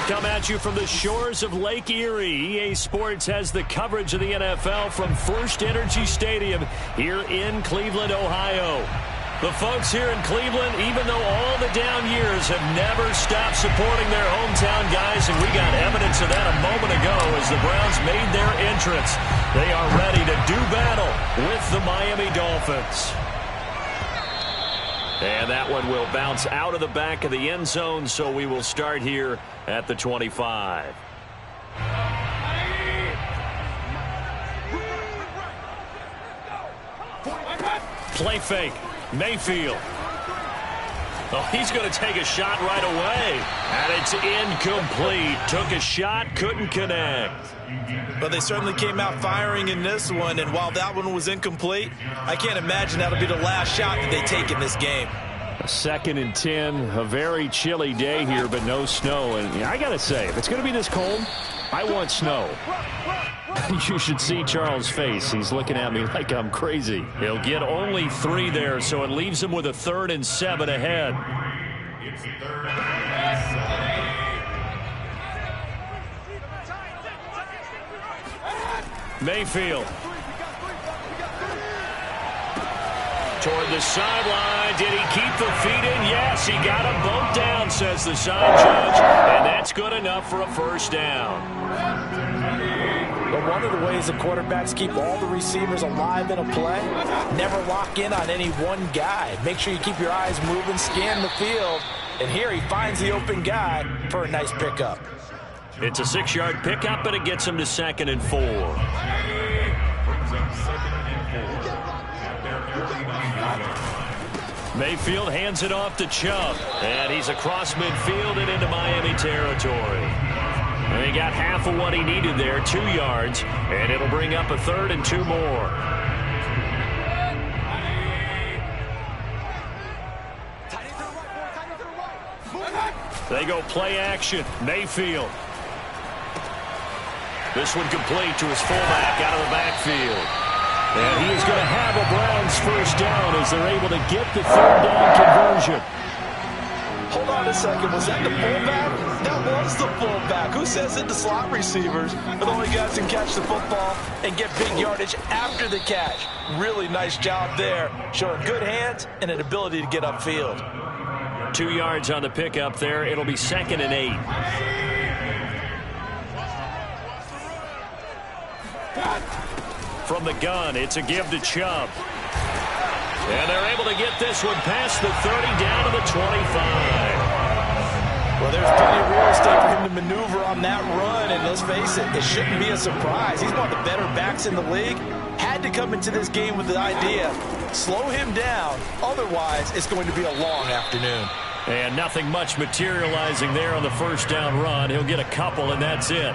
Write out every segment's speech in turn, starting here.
Come at you from the shores of Lake Erie. EA Sports has the coverage of the NFL from First Energy Stadium here in Cleveland, Ohio. The folks here in Cleveland, even though all the down years, have never stopped supporting their hometown guys, and we got evidence of that a moment ago as the Browns made their entrance. They are ready to do battle with the Miami Dolphins. And that one will bounce out of the back of the end zone, so we will start here at the 25. Play fake. Mayfield. Oh, he's going to take a shot right away. And it's incomplete. Took a shot, couldn't connect. But they certainly came out firing in this one, and while that one was incomplete, I can't imagine that'll be the last shot that they take in this game. 2nd and 10, a very chilly day here, but no snow. And I got to say, if it's going to be this cold, I want snow. You should see Charles' face. He's looking at me like I'm crazy. He'll get only 3 there, so it leaves him with a 3rd and 7 ahead. Mayfield. Toward the sideline. Did he keep the feet in? Yes, he got them both down, says the side judge. And that's good enough for a first down. But one of the ways the quarterbacks keep all the receivers alive in a play, never lock in on any one guy. Make sure you keep your eyes moving, scan the field. And here he finds the open guy for a nice pickup. It's a 6-yard pickup, and it gets him to 2nd and 4. Mayfield hands it off to Chubb, and he's across midfield and into Miami territory. And he got half of what he needed there, 2 yards, and it'll bring up a 3rd and 2 more. They go play action. Mayfield. This one complete to his fullback out of the backfield. And he is going to have a Browns first down as they're able to get the 3rd down conversion. Hold on a second. Was that the fullback? That was the fullback. Who says that the slot receivers are the only guys who can catch the football and get big yardage after the catch? Really nice job there, showing good hands and an ability to get upfield. 2 yards on the pickup there. It'll be 2nd and 8. From the gun, it's a give to Chubb. And they're able to get this one past the 30 down to the 25. Well, there's plenty of real estate for him to maneuver on that run, and let's face it, it shouldn't be a surprise. He's one of the better backs in the league. Had to come into this game with the idea, slow him down, otherwise it's going to be a long afternoon. And nothing much materializing there on the first down run. He'll get a couple, and that's it.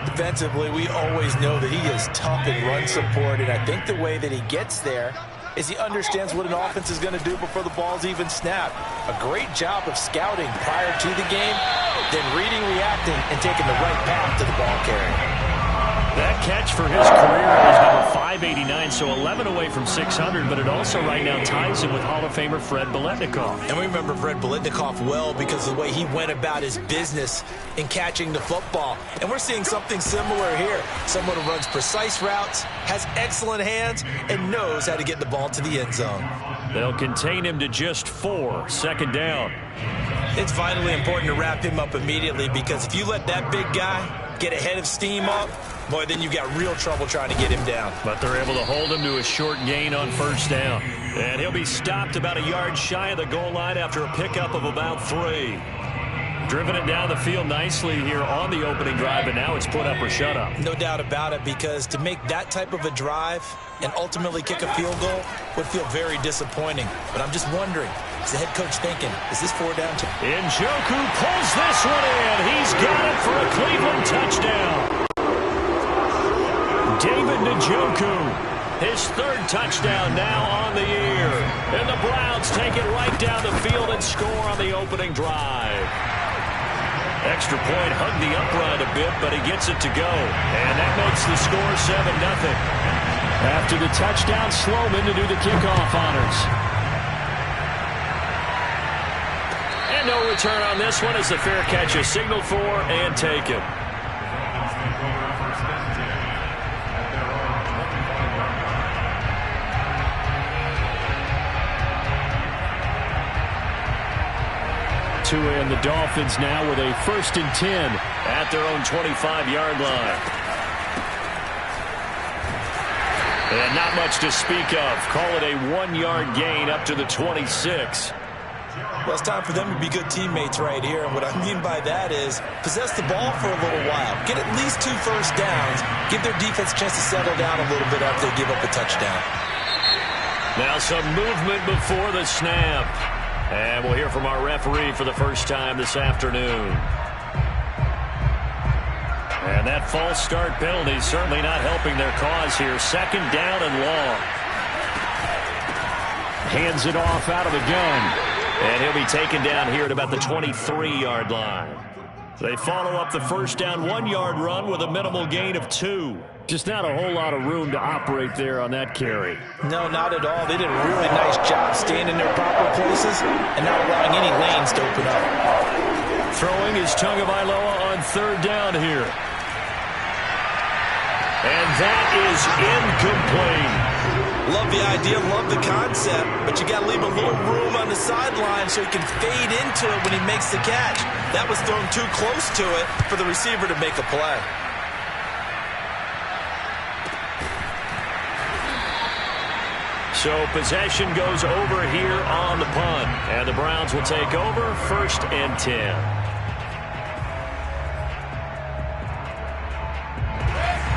Defensively, we always know that he is tough in run support, and I think the way that he gets there is he understands what an offense is going to do before the ball's even snapped. A great job of scouting prior to the game, then reading, reacting, and taking the right path to the ball carrier. That catch for his career is number 589, so 11 away from 600, but it also right now ties him with Hall of Famer Fred Biletnikoff. And we remember Fred Biletnikoff well because of the way he went about his business in catching the football. And we're seeing something similar here. Someone who runs precise routes, has excellent hands, and knows how to get the ball to the end zone. They'll contain him to just 4, second down. It's vitally important to wrap him up immediately because if you let that big guy get ahead of steam up, boy, then you've got real trouble trying to get him down. But they're able to hold him to a short gain on first down. And he'll be stopped about a yard shy of the goal line after a pickup of about 3. Driven it down the field nicely here on the opening drive, and now it's put up or shut up. No doubt about it, because to make that type of a drive and ultimately kick a field goal would feel very disappointing. But I'm just wondering, is the head coach thinking, is this 4 down? Njoku pulls this one in. He's got it for a Cleveland touchdown. David Njoku, his 3rd touchdown now on the year. And the Browns take it right down the field and score on the opening drive. Extra point hugged the upright a bit, but he gets it to go. And that makes the score 7-0. After the touchdown, Sloman to do the kickoff honors. And no return on this one as the fair catch is signaled for and taken. And the Dolphins now with a 1st and 10 at their own 25-yard line. And not much to speak of. Call it a 1-yard gain up to the 26. Well, it's time for them to be good teammates right here. And what I mean by that is possess the ball for a little while. Get at least 2 first downs. Give their defense a chance to settle down a little bit after they give up a touchdown. Now some movement before the snap. And we'll hear from our referee for the first time this afternoon. And that false start penalty certainly not helping their cause here. 2nd down and long. Hands it off out of the gun. And he'll be taken down here at about the 23-yard line. They follow up the first down 1-yard run with a minimal gain of 2. Just not a whole lot of room to operate there on that carry. No, not at all. They did a really nice job staying in their proper places and not allowing any lanes to open up. Throwing is Tagovailoa on 3rd down here. And that is incomplete. Love the idea, love the concept, but you got to leave a little room on the sideline so he can fade into it when he makes the catch. That was thrown too close to it for the receiver to make a play. So possession goes over here on the punt, and the Browns will take over 1st and 10.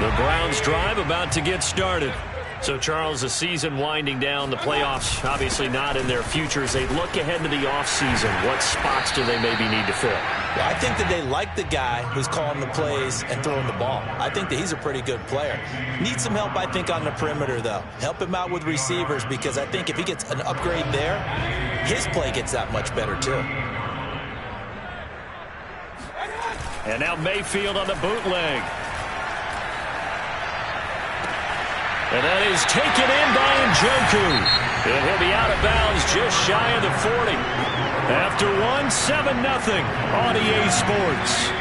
The Browns drive about to get started. So, Charles, the season winding down, the playoffs obviously not in their future. As they look ahead to the offseason, what spots do they maybe need to fill? Well, I think that they like the guy who's calling the plays and throwing the ball. I think that he's a pretty good player. Needs some help, I think, on the perimeter, though. Help him out with receivers, because I think if he gets an upgrade there, his play gets that much better, too. And now Mayfield on the bootleg. And that is taken in by Njoku. And he'll be out of bounds just shy of the 40. After 7-0 on EA Sports.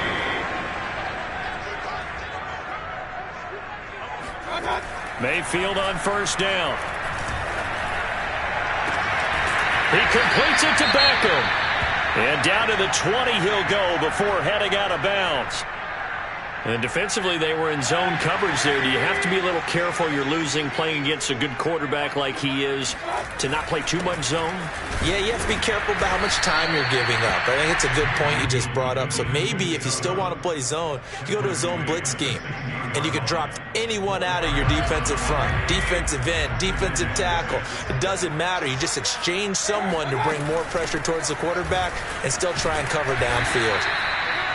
Mayfield on 1st down. He completes it to Beckham. And down to the 20 he'll go before heading out of bounds. And defensively, they were in zone coverage there. Do you have to be a little careful? You're losing playing against a good quarterback like he is to not play too much zone? Yeah, you have to be careful about how much time you're giving up. I think it's a good point you just brought up. So maybe if you still want to play zone, you go to a zone blitz scheme. And you can drop anyone out of your defensive front, defensive end, defensive tackle. It doesn't matter. You just exchange someone to bring more pressure towards the quarterback and still try and cover downfield.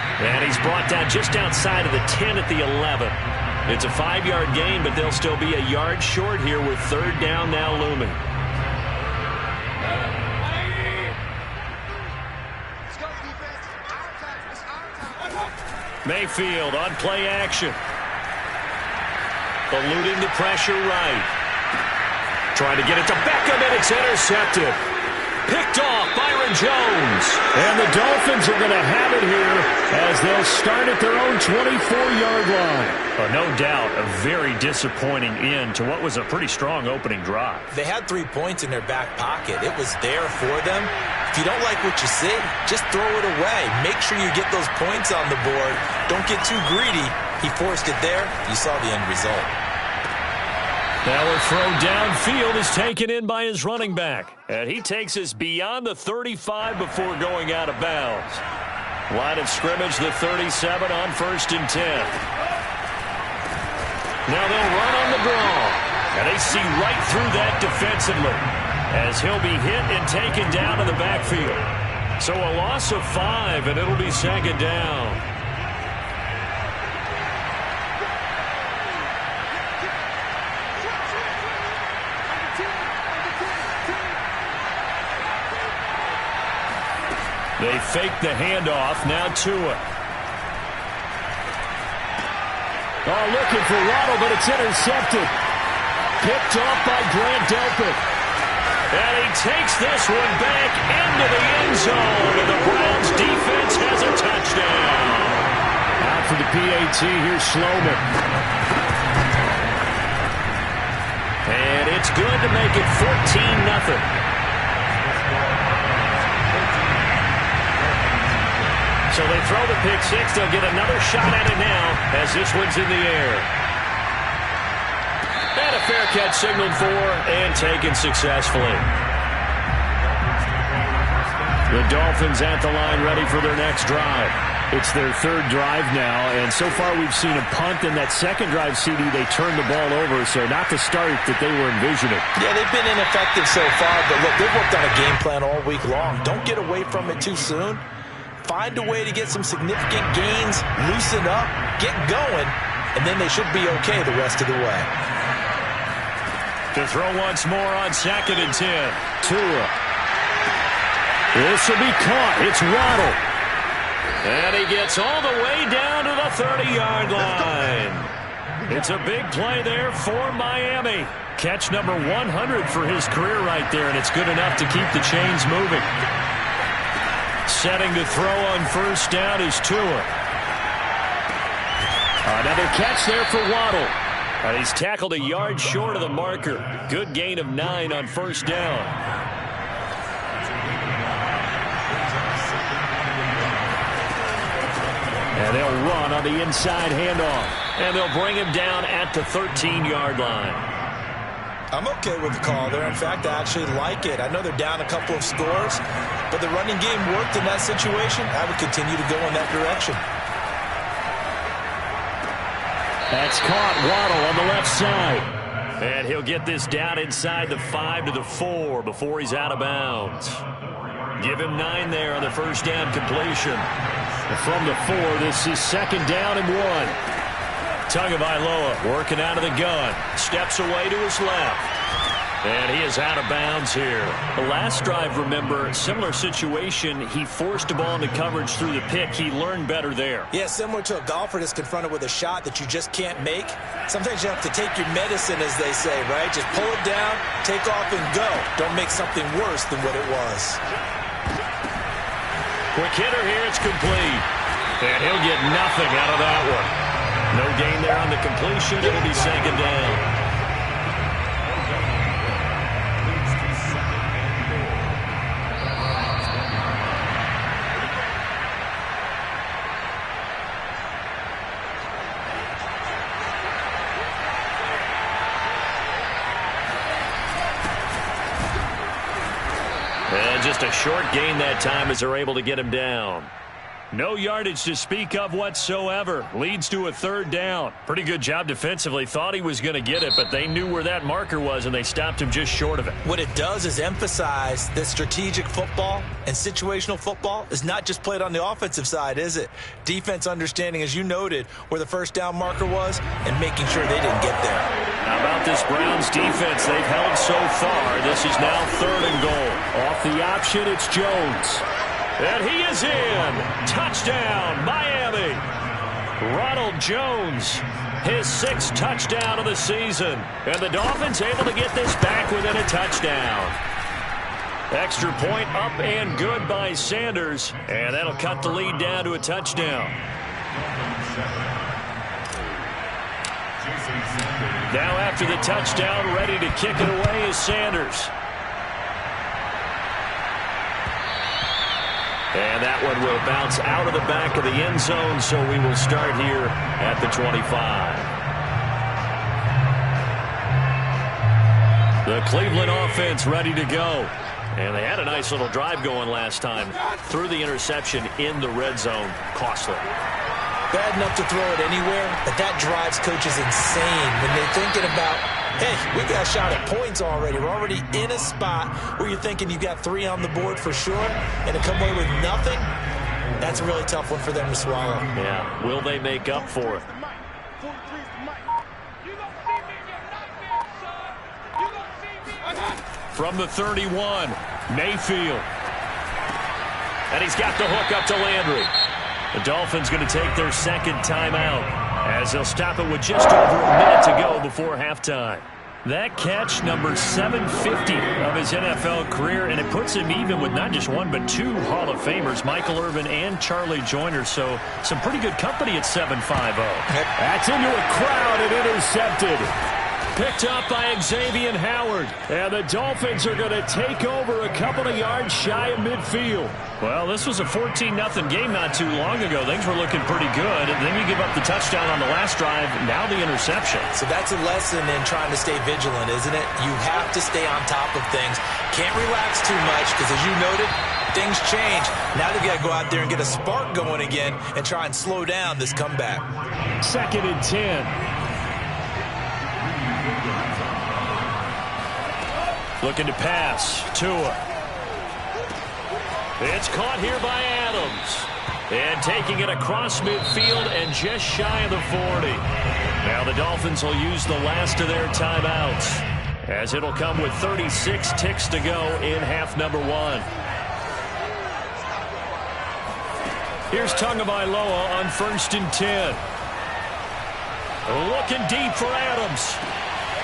And he's brought down just outside of the 10 at the 11. It's a 5-yard gain, but they'll still be a yard short here with 3rd down now looming. Mayfield on play action. Eluding the pressure right. Trying to get it to Beckham, and it's intercepted. Picked off Byron Jones. And the Dolphins are going to have it here as they'll start at their own 24-yard line. No doubt a very disappointing end to what was a pretty strong opening drive. They had 3 points in their back pocket. It was there for them. If you don't like what you see, just throw it away. Make sure you get those points on the board. Don't get too greedy. He forced it there. You saw the end result. Now a throw downfield is taken in by his running back. And he takes us beyond the 35 before going out of bounds. Line of scrimmage, the 37 on 1st and 10. Now they'll run on the draw. And they see right through that defensively as he'll be hit and taken down in the backfield. So a loss of 5, and it'll be 2nd down. They fake the handoff. Now Tua. Oh, looking for Waddle, but it's intercepted. Picked off by Grant Delpit. And he takes this one back into the end zone. And the Browns defense has a touchdown. Out for the PAT, here's Sloman. And it's good to make it 14-0. So they throw the pick six. They'll get another shot at it now as this one's in the air. And a fair catch signaled for and taken successfully. The Dolphins at the line ready for their next drive. It's their 3rd drive now, and so far we've seen a punt. In that 2nd drive, CD, they turned the ball over, so not the start that they were envisioning. Yeah, they've been ineffective so far, but look, they've worked on a game plan all week long. Don't get away from it too soon. Find a way to get some significant gains, loosen up, get going, and then they should be okay the rest of the way. To throw once more on 2nd and 10. Tua. This will be caught. It's Waddle. And he gets all the way down to the 30-yard line. It's a big play there for Miami. Catch number 100 for his career right there, and it's good enough to keep the chains moving. Setting to throw on 1st down is Tua. Another catch there for Waddle. And he's tackled a yard short of the marker. Good gain of 9 on 1st down. And they'll run on the inside handoff. And they'll bring him down at the 13-yard line. I'm okay with the call there. In fact, I actually like it. I know they're down a couple of scores, but the running game worked in that situation. I would continue to go in that direction. That's caught. Waddle on the left side. And he'll get this down inside the 5 to the 4 before he's out of bounds. Give him 9 there on the 1st down completion. From the 4, this is 2nd down and 1. Tagovailoa working out of the gun. Steps away to his left. And he is out of bounds here. The last drive, remember, similar situation. He forced the ball into coverage through the pick. He learned better there. Yeah, similar to a golfer that's confronted with a shot that you just can't make. Sometimes you have to take your medicine, as they say, right? Just pull it down, take off, and go. Don't make something worse than what it was. Quick hitter here. It's complete. And he'll get nothing out of that one. No gain there on the completion. It'll be 2nd down. And just a short gain that time as they're able to get him down. No yardage to speak of whatsoever. Leads to a 3rd down. Pretty good job defensively. Thought he was going to get it, but they knew where that marker was, and they stopped him just short of it. What it does is emphasize that strategic football and situational football is not just played on the offensive side, is it? Defense understanding, as you noted, where the 1st down marker was and making sure they didn't get there. How about this Browns defense? They've held so far. This is now 3rd and goal. Off the option, it's Jones. And he is in. Touchdown, Miami. Ronald Jones his 6th touchdown of the season. And the Dolphins able to get this back within a touchdown. Extra point up and good by Sanders. And that'll cut the lead down to a touchdown. Now after the touchdown, ready to kick it away is Sanders. And that one will bounce out of the back of the end zone, so we will start here at the 25. The Cleveland offense ready to go. And they had a nice little drive going last time. Threw the interception in the red zone. Costly. Bad enough to throw it anywhere, but that drives coaches insane when they're thinking about, hey, we got a shot at points already. We're already in a spot where you're thinking you got 3 on the board for sure, and to come away with nothing, that's a really tough one for them to swallow. Yeah, will they make up for it? From the 31, Mayfield. And he's got the hook up to Landry. The Dolphins going to take their 2nd timeout as they'll stop it with just over a minute to go before halftime. That catch, number 750 of his NFL career, and it puts him even with not just 1 but 2 Hall of Famers, Michael Irvin and Charlie Joyner. So some pretty good company at 7.50. That's into a crowd and intercepted. Picked up by Xavier Howard. And the Dolphins are going to take over a couple of yards shy of midfield. Well, this was a 14-0 game not too long ago. Things were looking pretty good. And then you give up the touchdown on the last drive. Now the interception. So that's a lesson in trying to stay vigilant, isn't it? You have to stay on top of things. Can't relax too much because, as you noted, things change. Now they've got to go out there and get a spark going again and try and slow down this comeback. 2nd and 10. Looking to pass. Tua. It's caught here by Adams. And taking it across midfield and just shy of the 40. Now the Dolphins will use the last of their timeouts, as it'll come with 36 ticks to go in half number 1. Here's Tagovailoa on 1st and 10. Looking deep for Adams.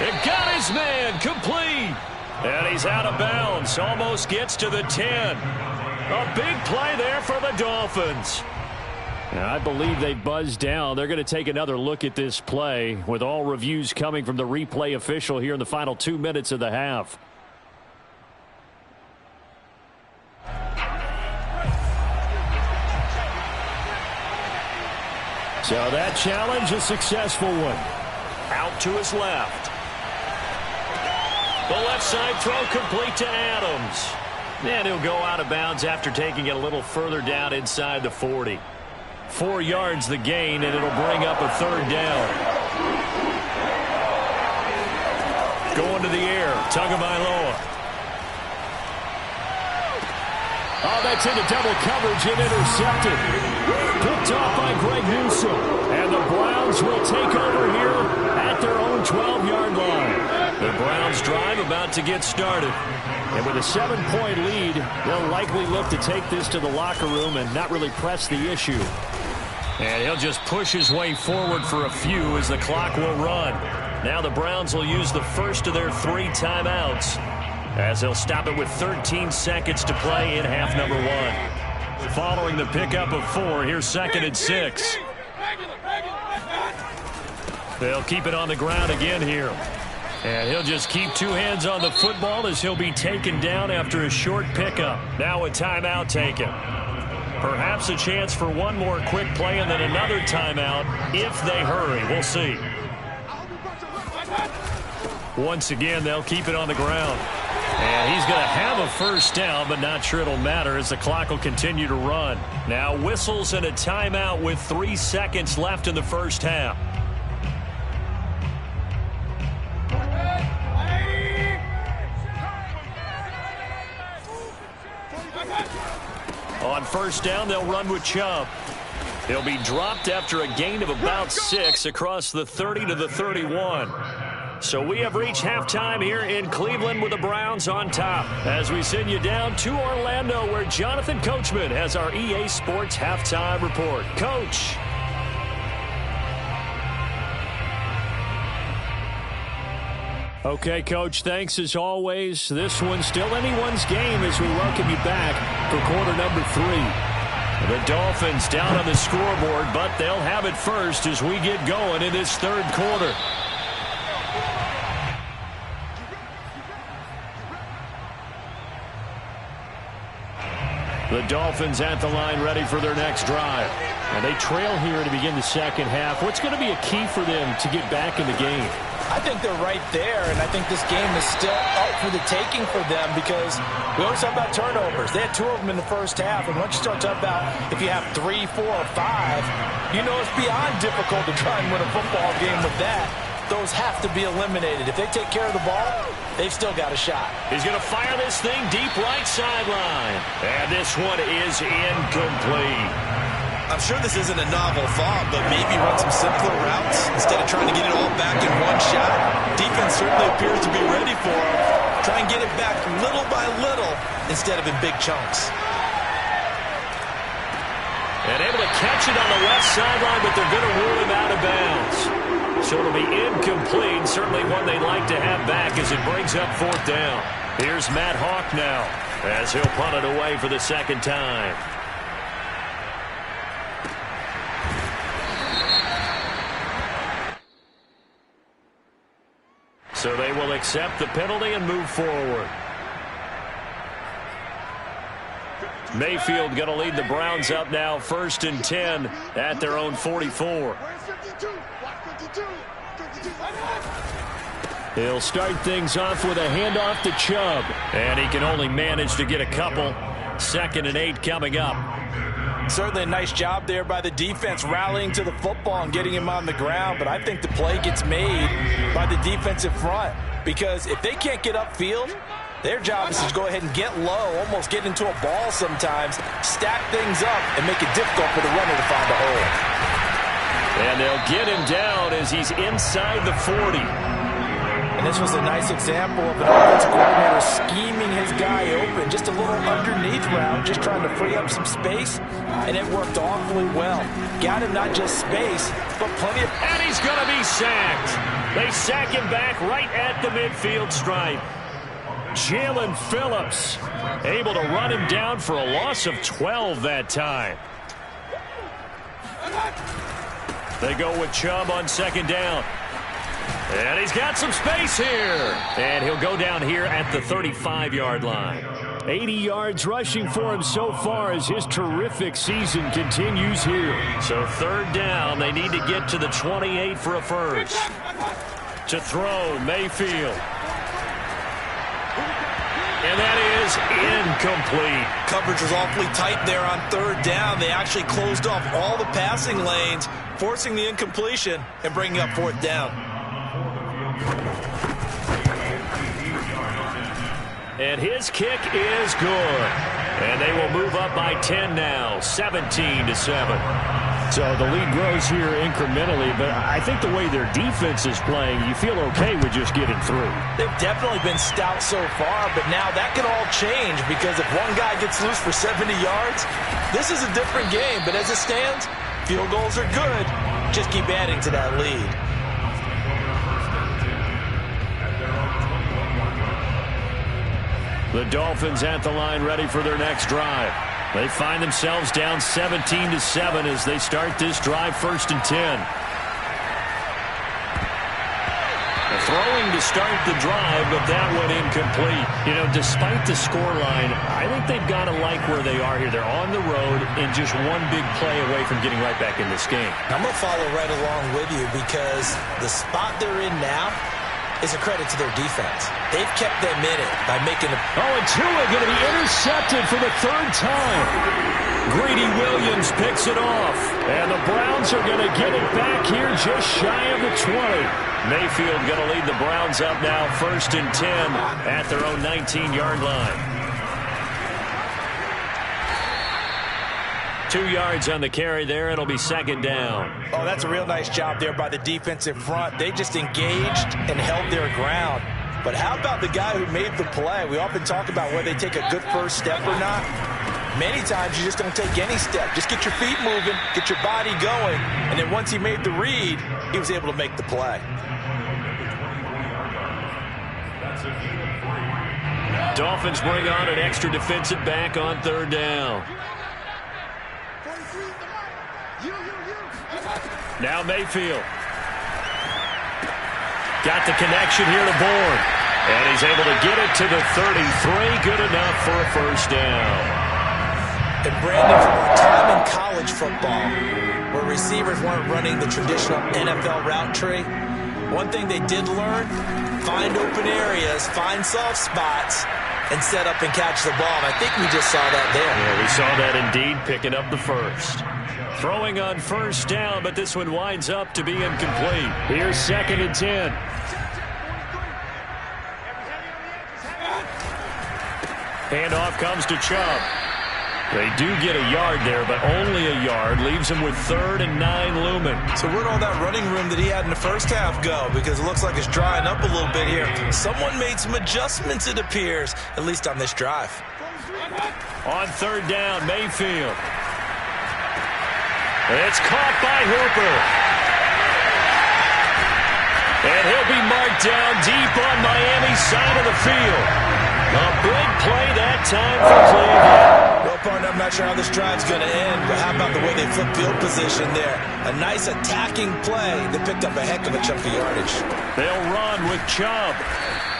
It got his man complete. And he's out of bounds. Almost gets to the 10. A big play there for the Dolphins. And I believe they buzzed down. They're going to take another look at this play, with all reviews coming from the replay official here in the final 2 minutes of the half. So that challenge, a successful one. Out to his left. The left side throw complete to Adams. And he'll go out of bounds after taking it a little further down inside the 40. 4 yards the gain, and it'll bring up a 3rd down. Going to the air, Tagovailoa. Oh, that's into double coverage and intercepted. Picked off by Greg Newsome. And the Browns will take over here at their own 12-yard line. The Browns drive about to get started. And with a 7-point lead, they'll likely look to take this to the locker room and not really press the issue. And he'll just push his way forward for a few as the clock will run. Now the Browns will use the first of their 3 timeouts, as they'll stop it with 13 seconds to play in half number 1. Following the pickup of 4, here's 2nd and 6. They'll keep it on the ground again here. And he'll just keep 2 hands on the football as he'll be taken down after a short pickup. Now a timeout taken. Perhaps a chance for one more quick play and then another timeout if they hurry. We'll see. Once again, they'll keep it on the ground. And he's going to have a 1st down, but not sure it'll matter as the clock will continue to run. Now whistles and a timeout with 3 seconds left in the first half. On 1st down, they'll run with Chubb. He'll be dropped after a gain of about 6 across the 30 to the 31. So we have reached halftime here in Cleveland with the Browns on top, as we send you down to Orlando, where Jonathan Coachman has our EA Sports halftime report. Coach. Okay, Coach, thanks as always. This one's still anyone's game as we welcome you back for quarter number 3. The Dolphins down on the scoreboard, but they'll have it first as we get going in this third quarter. The Dolphins at the line ready for their next drive. And they trail here to begin the second half. What's going to be a key for them to get back in the game? I think they're right there, and I think this game is still up for the taking for them because we always talk about turnovers. They had 2 of them in the first half, and once you start talking about if you have 3, 4, or 5, you know it's beyond difficult to try and win a football game with that. Those have to be eliminated. If they take care of the ball, they've still got a shot. He's going to fire this thing deep right sideline. And this one is incomplete. I'm sure this isn't a novel thought, but maybe run some simpler routes instead of trying to get it all back in one shot. Defense certainly appears to be ready for him. Try and get it back little by little instead of in big chunks. And able to catch it on the left sideline, but they're going to rule him out of bounds. So it'll be incomplete, certainly one they'd like to have back as it brings up 4th down. Here's Matt Hawk now as he'll punt it away for the second time. So they will accept the penalty and move forward. Mayfield going to lead the Browns up now, 1st and 10 at their own 44. He'll start things off with a handoff to Chubb. And he can only manage to get a couple. 2nd and 8 coming up. Certainly a nice job there by the defense rallying to the football and getting him on the ground. But I think the play gets made by the defensive front. Because if they can't get upfield, their job is to go ahead and get low, almost get into a ball sometimes, stack things up, and make it difficult for the runner to find a hole. And they'll get him down as he's inside the 40. And this was a nice example of an offensive coordinator scheming his guy open. Just a little underneath route, just trying to free up some space, and it worked awfully well. Got him not just space, but plenty of... And he's going to be sacked. They sack him back right at the midfield stripe. Jalen Phillips able to run him down for a loss of 12 that time. They go with Chubb on 2nd down. And he's got some space here. And he'll go down here at the 35-yard line. 80 yards rushing for him so far as his terrific season continues here. So 3rd down, they need to get to the 28 for a first. To throw, Mayfield. And that is incomplete. Coverage was awfully tight there on 3rd down. They actually closed off all the passing lanes, forcing the incompletion and bringing up 4th down. And his kick is good. And they will move up by 10 now, 17-7. So the lead grows here incrementally, but I think the way their defense is playing, you feel okay with just getting through. They've definitely been stout so far, but now that could all change because if one guy gets loose for 70 yards, this is a different game. But as it stands, field goals are good. Just keep adding to that lead. The Dolphins at the line ready for their next drive. They find themselves down 17-7 as they start this drive, 1st and 10. Throwing to start the drive, but that one incomplete. You know, despite the scoreline, I think they've got to like where they are here. They're on the road and just one big play away from getting right back in this game. I'm going to follow right along with you because the spot they're in now is a credit to their defense. They've kept them in it by making a... Oh, and Tua going to be intercepted for the 3rd time. Greedy Williams picks it off. And the Browns are going to get it back here just shy of the 20. Mayfield going to lead the Browns up now, 1st and 10 at their own 19-yard line. 2 yards on the carry there. It'll be 2nd down. Oh, that's a real nice job there by the defensive front. They just engaged and held their ground. But how about the guy who made the play? We often talk about whether they take a good first step or not. Many times you just don't take any step. Just get your feet moving, get your body going, and then once he made the read, he was able to make the play. Dolphins bring on an extra defensive back on third down. Now Mayfield. Got the connection here to Bourne. And he's able to get it to the 33. Good enough for a first down. And Brandon, from our time in college football, where receivers weren't running the traditional NFL route tree, one thing they did learn, find open areas, find soft spots, and set up and catch the ball. And I think we just saw that there. Yeah, we saw that indeed, picking up the first. Throwing on first down, but this one winds up to be incomplete. Here's 2nd and 10. Handoff comes to Chubb. They do get a yard there, but only a yard. Leaves him with 3rd and 9 looming. So where'd all that running room that he had in the first half go? Because it looks like it's drying up a little bit here. Someone made some adjustments, it appears, at least on this drive. On 3rd down, Mayfield. It's caught by Hooper. And he'll be marked down deep on Miami's side of the field. A big play that time for Cleveland. Well, partner, I'm not sure how this drive's going to end, but how about the way they flip field position there? A nice attacking play that picked up a heck of a chunk of yardage. They'll run with Chubb.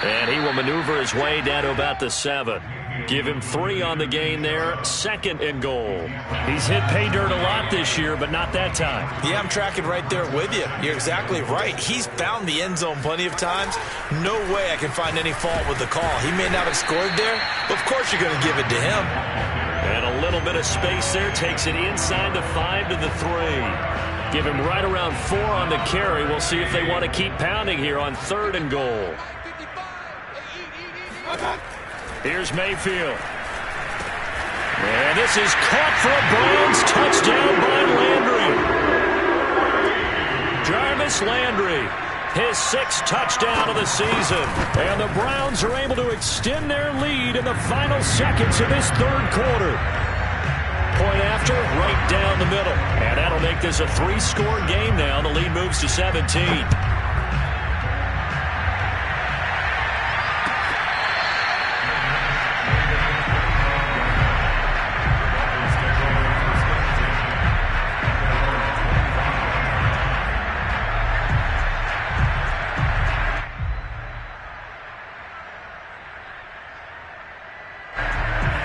And he will maneuver his way down to about the 7. Give him 3 on the gain there. 2nd and goal. He's hit pay dirt a lot this year, but not that time. Yeah, I'm tracking right there with you. You're exactly right. He's found the end zone plenty of times. No way I can find any fault with the call. He may not have scored there, but of course you're going to give it to him. And a little bit of space there. Takes it inside the 5 to the 3. Give him right around 4 on the carry. We'll see if they want to keep pounding here on 3rd and goal. Here's Mayfield. And this is caught for a Browns touchdown by Landry. Jarvis Landry, his 6th touchdown of the season. And the Browns are able to extend their lead in the final seconds of this 3rd quarter. Point after, right down the middle. And that'll make this a 3-score game now. The lead moves to 17.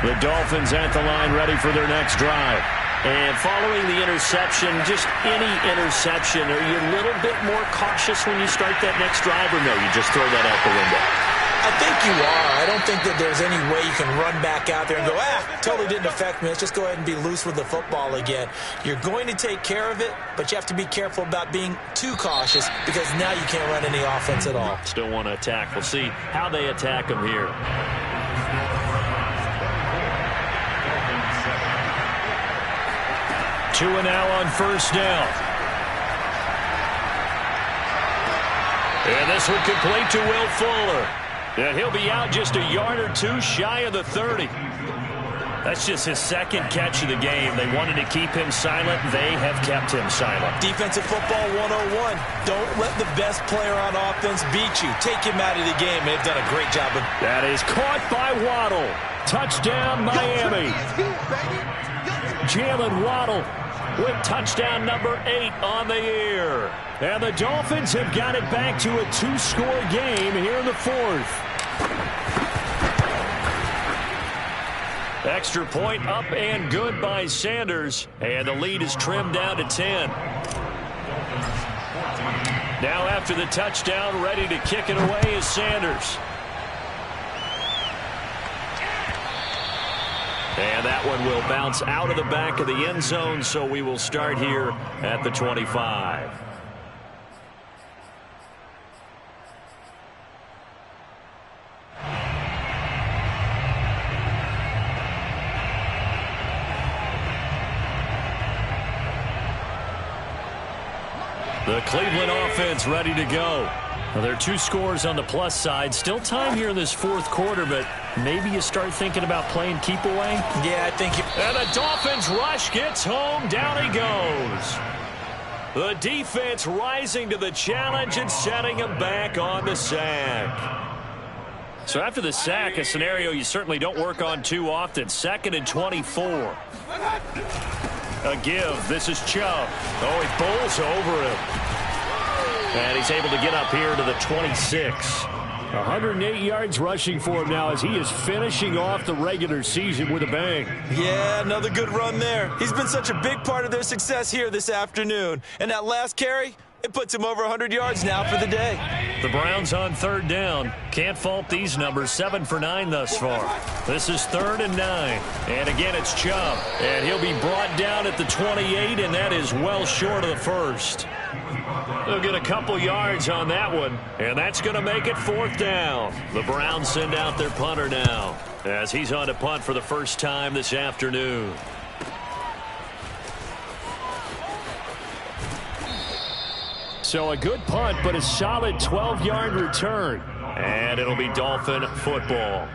The Dolphins at the line, ready for their next drive. And following the interception, just any interception, are you a little bit more cautious when you start that next drive, or no, you just throw that out the window? I think you are. I don't think that there's any way you can run back out there and go, totally didn't affect me. Let's just go ahead and be loose with the football again. You're going to take care of it, but you have to be careful about being too cautious because now you can't run any offense at all. Still want to attack. We'll see how they attack them here. 2 now on first down. And this one complete to Will Fuller. And he'll be out just a yard or 2 shy of the 30. That's just his 2nd catch of the game. They wanted to keep him silent. They have kept him silent. Defensive football 101. Don't let the best player on offense beat you. Take him out of the game. They've done a great job of. That is caught by Waddle. Touchdown, Miami. Jalen Waddle with touchdown number 8 on the year. And the Dolphins have got it back to a 2-score game here in the 4th. Extra point up and good by Sanders. And the lead is trimmed down to 10. Now after the touchdown, ready to kick it away is Sanders. And that one will bounce out of the back of the end zone, so we will start here at the 25. The Cleveland offense ready to go. Well, there are 2 scores on the plus side. Still time here in this 4th quarter, but maybe you start thinking about playing keep away. Yeah, I think. And the Dolphins rush gets home. Down he goes. The defense rising to the challenge and setting him back on the sack. So after the sack, a scenario you certainly don't work on too often. 2nd and 24. A give. This is Chubb. Oh, he bowls over him. And he's able to get up here to the 26. 108 yards rushing for him now as he is finishing off the regular season with a bang. Yeah, another good run there. He's been such a big part of their success here this afternoon. And that last carry, it puts him over 100 yards now for the day. The Browns on 3rd down. Can't fault these numbers. 7 for 9 thus far. This is 3rd and 9. And again, it's Chubb. And he'll be brought down at the 28, and that is well short of the first. They'll get a couple yards on that one, and that's going to make it 4th down. The Browns send out their punter now as he's on to punt for the first time this afternoon. So a good punt, but a solid 12-yard return. And it'll be Dolphin football.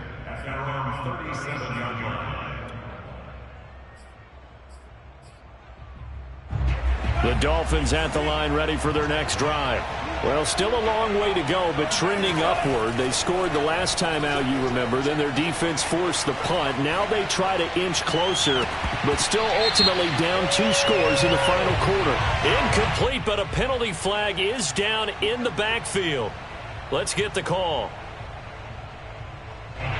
The Dolphins at the line ready for their next drive. Well, still a long way to go, but trending upward. They scored the last time out, you remember. Then their defense forced the punt. Now they try to inch closer, but still ultimately down 2 scores in the final quarter. Incomplete, but a penalty flag is down in the backfield. Let's get the call.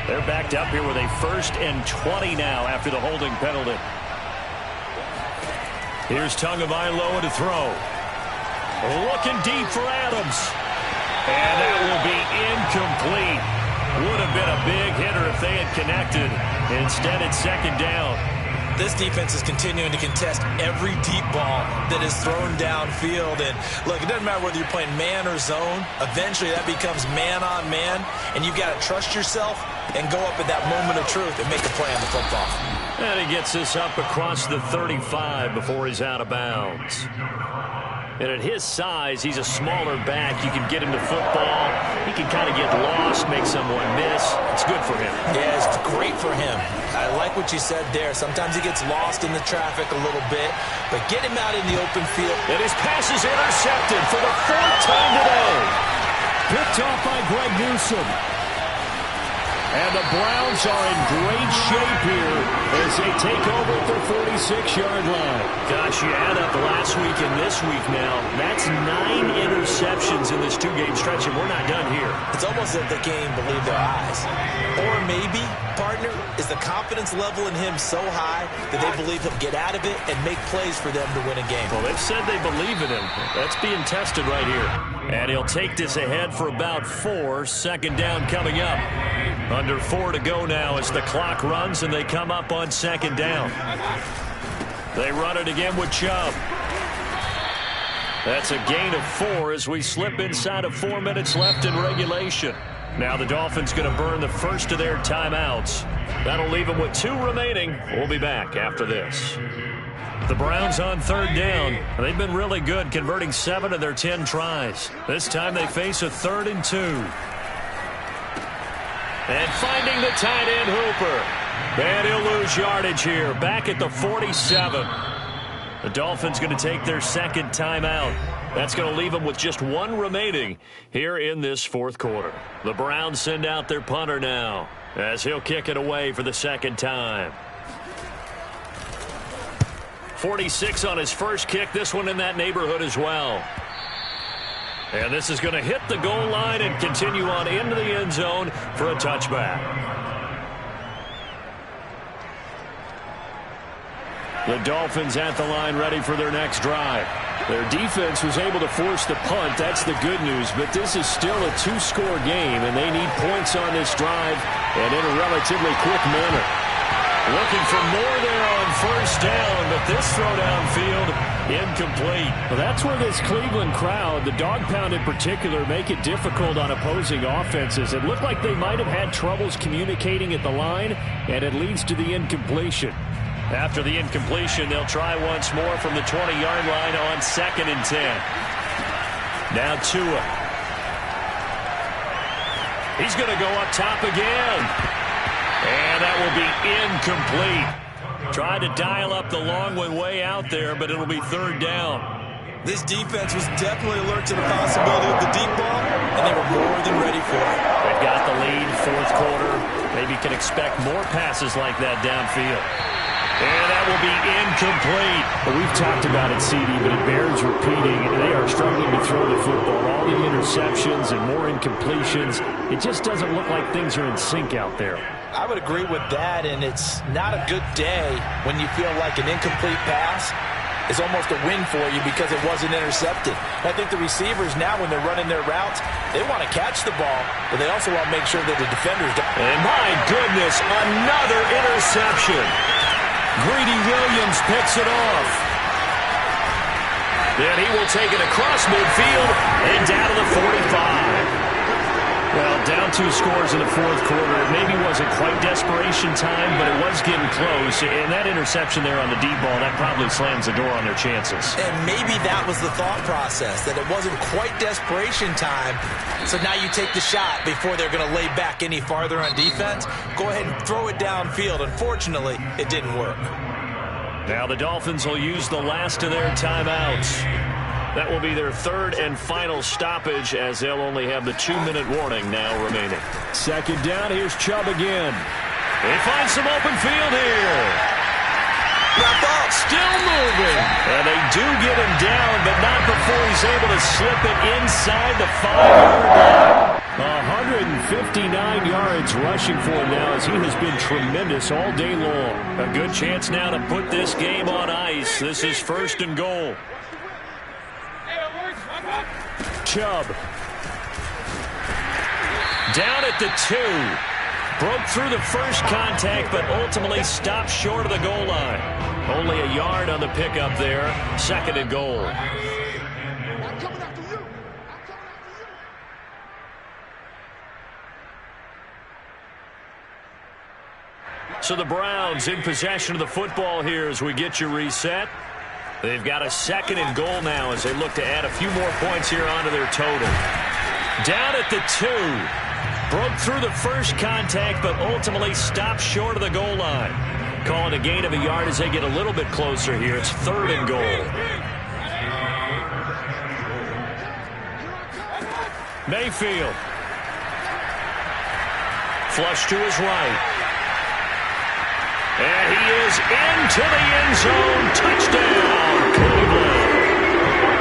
They're backed up here with a 1st and 20 now after the holding penalty. Here's Tagovailoa to throw. Looking deep for Adams. And that will be incomplete. Would have been a big hitter if they had connected. Instead, it's 2nd down. This defense is continuing to contest every deep ball that is thrown downfield. And, look, it doesn't matter whether you're playing man or zone. Eventually, that becomes man on man. And you've got to trust yourself and go up at that moment of truth and make a play on the football. And he gets this up across the 35 before he's out of bounds. And at his size, he's a smaller back. You can get him to football. He can kind of get lost, make someone miss. It's good for him. Yeah, it's great for him. I like what you said there. Sometimes he gets lost in the traffic a little bit, but get him out in the open field. And his pass is intercepted for the 4th time today. Picked off by Greg Newsome. And the Browns are in great shape here as they take over at their 46-yard line. Gosh, you add up last week and this week now. That's 9 interceptions in this 2-game stretch, and we're not done here. It's almost that they can't even believe their eyes. Or maybe, partner, is the confidence level in him so high that they believe he'll get out of it and make plays for them to win a game. Well, they've said they believe in him. That's being tested right here. And he'll take this ahead for about 4. 2nd down coming up. Under 4 to go now as the clock runs and they come up on 2nd down. They run it again with Chubb. That's a gain of 4 as we slip inside of 4 minutes left in regulation. Now the Dolphins going to burn the first of their timeouts. That'll leave them with 2 remaining. We'll be back after this. The Browns on 3rd down. They've been really good, converting 7 of their 10 tries. This time they face a 3rd and 2. And finding the tight end Hooper. And he'll lose yardage here. Back at the 47. The Dolphins going to take their 2nd timeout. That's going to leave them with just 1 remaining here in this 4th quarter. The Browns send out their punter now as he'll kick it away for the 2nd time. 46 on his first kick. This one in that neighborhood as well. And this is going to hit the goal line and continue on into the end zone for a touchback. The Dolphins at the line ready for their next drive. Their defense was able to force the punt. That's the good news. But this is still a 2-score game, and they need points on this drive and in a relatively quick manner. Looking for more there on 1st down, but this throw downfield incomplete. Well, that's where this Cleveland crowd, the dog pound in particular, make it difficult on opposing offenses. It looked like they might have had troubles communicating at the line, and it leads to the incompletion. After the incompletion, they'll try once more from the 20-yard line on 2nd and 10. Now Tua. He's going to go up top again. And that will be incomplete. Tried to dial up the long one way out there, but it'll be 3rd down. This defense was definitely alert to the possibility of the deep ball, and they were more than ready for it. And they've got the lead, fourth quarter. Maybe can expect more passes like that downfield. And that will be incomplete. Well, we've talked about it, CD, but it bears repeating. They are struggling to throw the football. All the interceptions and more incompletions. It just doesn't look like things are in sync out there. I would agree with that, and it's not a good day when you feel like an incomplete pass is almost a win for you because it wasn't intercepted. I think the receivers now, when they're running their routes, they want to catch the ball, but they also want to make sure that the defenders don't. And my goodness, another interception. Greedy Williams picks it off. Then he will take it across midfield and down to the 45. Well, down 2 scores in the fourth quarter. It maybe wasn't quite desperation time, but it was getting close. And that interception there on the deep ball, that probably slams the door on their chances. And maybe that was the thought process, that it wasn't quite desperation time. So now you take the shot before they're going to lay back any farther on defense. Go ahead and throw it downfield. Unfortunately, it didn't work. Now the Dolphins will use the last of their timeouts. That will be their third and final stoppage, as they'll only have the 2-minute warning now remaining. Second down, here's Chubb again. They find some open field here. Wrap up. Still moving. And they do get him down, but not before he's able to slip it inside the 5-yard line. 159 yards rushing for him now, as he has been tremendous all day long. A good chance now to put this game on ice. This is first and goal. Chubb. Down at the 2. Broke through the first contact, but ultimately stopped short of the goal line. Only a yard on the pickup there. Second and goal. So the Browns in possession of the football here as we get you reset. They've got a second and goal now as they look to add a few more points here onto their total. Down at the 2. Broke through the first contact, but ultimately stopped short of the goal line. Calling a gain of a yard as they get a little bit closer here. It's third and goal. Mayfield. Flush to his right. And he is into the end zone. Touchdown, Cleveland.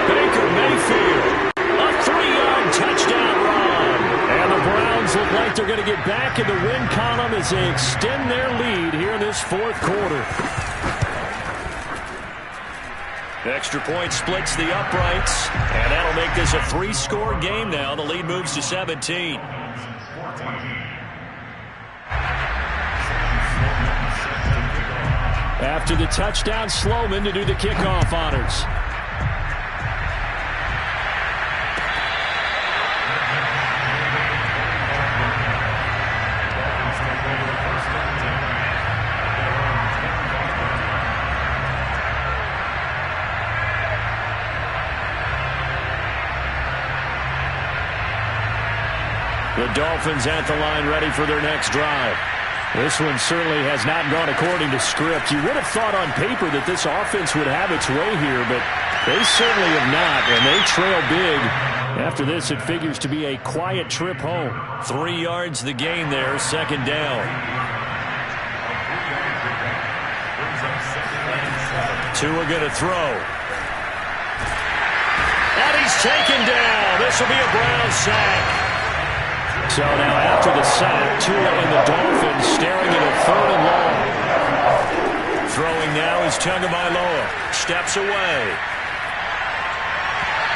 Baker Mayfield, a 3-yard touchdown run. And the Browns look like they're going to get back in the win column as they extend their lead here in this fourth quarter. Extra point splits the uprights, and that'll make this a 3-score game now. The lead moves to 17. After the touchdown, Sloman to do the kickoff honors. The Dolphins at the line, ready for their next drive. This one certainly has not gone according to script. You would have thought on paper that this offense would have its way here, but they certainly have not, and they trail big. After this, it figures to be a quiet trip home. 3 yards the gain there, second down. Tua going to throw. And he's taken down. This will be a Brown sack. So now after the sack, Tua and the Dolphins staring at a third and long. Throwing now is Tagovailoa. Steps away.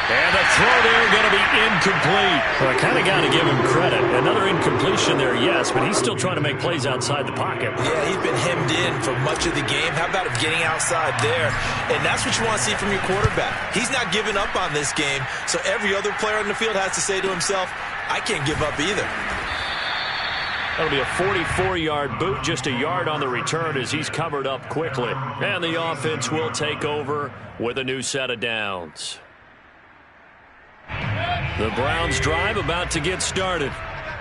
And the throw there going to be incomplete. Well, I kind of got to give him credit. Another incompletion there, yes, but he's still trying to make plays outside the pocket. Yeah, he's been hemmed in for much of the game. How about him getting outside there? And that's what you want to see from your quarterback. He's not giving up on this game, so every other player on the field has to say to himself, I can't give up either. That'll be a 44-yard boot, just a yard on the return as he's covered up quickly. And the offense will take over with a new set of downs. The Browns drive about to get started.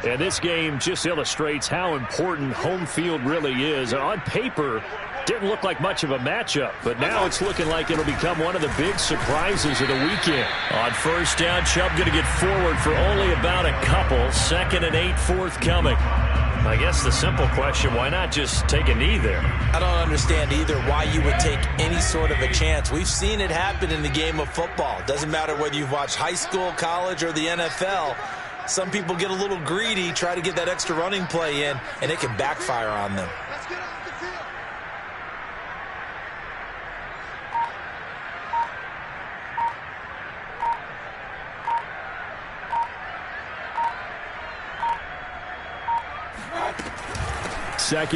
And this game just illustrates how important home field really is. On paper, Didn't look like much of a matchup, but now it's looking like it'll become one of the big surprises of the weekend. On first down, Chubb going to get forward for only about a couple. 2nd and 8 forthcoming. I guess the simple question, why not just take a knee there? I don't understand either why you would take any sort of a chance. We've seen it happen in the game of football. Doesn't matter whether you've watched high school, college, or the NFL. Some people get a little greedy, try to get that extra running play in, and it can backfire on them. Second